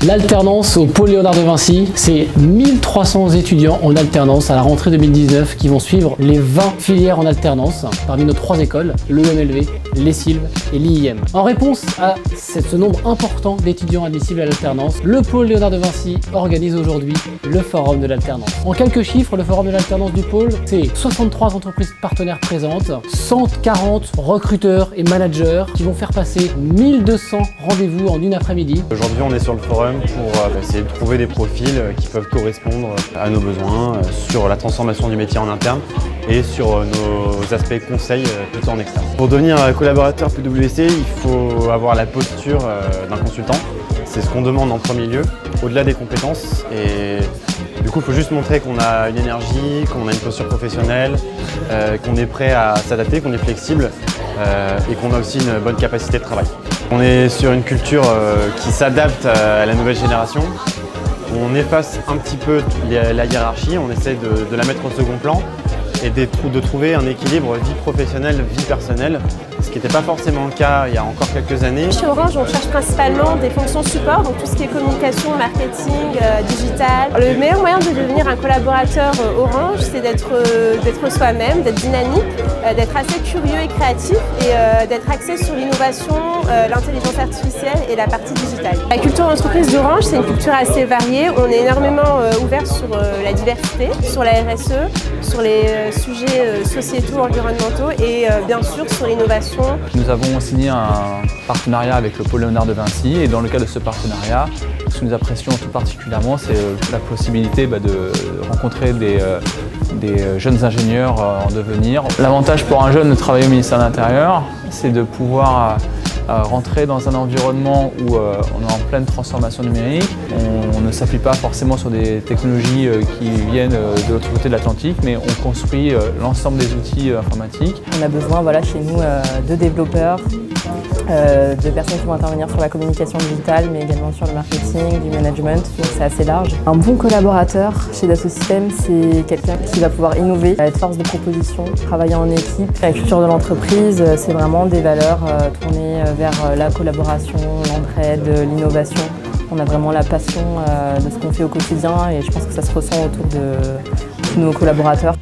L'alternance au pôle Léonard de Vinci, c'est 1300 étudiants en alternance à la rentrée 2019 qui vont suivre les 20 filières en alternance parmi nos 3 écoles, l'EMLV, l'ESILV et l'IIM. En réponse à ce nombre important d'étudiants admissibles à l'alternance, le pôle Léonard de Vinci organise aujourd'hui le Forum de l'alternance. En quelques chiffres, le Forum de l'alternance du pôle, c'est 63 entreprises partenaires présentes, 140 recruteurs et managers qui vont faire passer 1200 rendez-vous en une après-midi. Aujourd'hui, on est sur le forum pour essayer de trouver des profils qui peuvent correspondre à nos besoins sur la transformation du métier en interne et sur nos aspects conseils tout en externe. Pour devenir collaborateur PwC, il faut avoir la posture d'un consultant. C'est ce qu'on demande en premier lieu, au-delà des compétences. Et du coup, il faut juste montrer qu'on a une énergie, qu'on a une posture professionnelle, qu'on est prêt à s'adapter, qu'on est flexible et qu'on a aussi une bonne capacité de travail. On est sur une culture qui s'adapte à la nouvelle génération. On efface un petit peu la hiérarchie, on essaie de la mettre au second plan et de trouver un équilibre vie professionnelle, vie personnelle, ce qui n'était pas forcément le cas il y a encore quelques années. Chez Orange, on cherche principalement des fonctions support, donc tout ce qui est communication, marketing, digital. Le meilleur moyen de devenir un collaborateur Orange, c'est d'être soi-même, d'être dynamique, d'être assez curieux et créatif et d'être axé sur l'innovation, l'intelligence artificielle et la partie digitale. La culture d'entreprise d'Orange, c'est une culture assez variée. On est énormément ouvert sur la diversité, sur la RSE, sur les sujets sociétaux, environnementaux et bien sûr sur l'innovation. Nous avons signé un partenariat avec le pôle Léonard de Vinci et dans le cadre de ce partenariat, ce que nous apprécions tout particulièrement, c'est la possibilité de rencontrer des jeunes ingénieurs en devenir. L'avantage pour un jeune de travailler au ministère de l'Intérieur, c'est de pouvoir rentrer dans un environnement où on est en pleine transformation numérique. On ne s'appuie pas forcément sur des technologies qui viennent de l'autre côté de l'Atlantique, mais on construit l'ensemble des outils informatiques. On a besoin chez nous de développeurs, de personnes qui vont intervenir sur la communication digitale, mais également sur le marketing, du management, donc c'est assez large. Un bon collaborateur chez Dassault Systèmes, c'est quelqu'un qui va pouvoir innover, être force de proposition, travailler en équipe. La culture de l'entreprise, c'est vraiment des valeurs tournées vers la collaboration, l'entraide, l'innovation. On a vraiment la passion de ce qu'on fait au quotidien et je pense que ça se ressent autour de tous nos collaborateurs.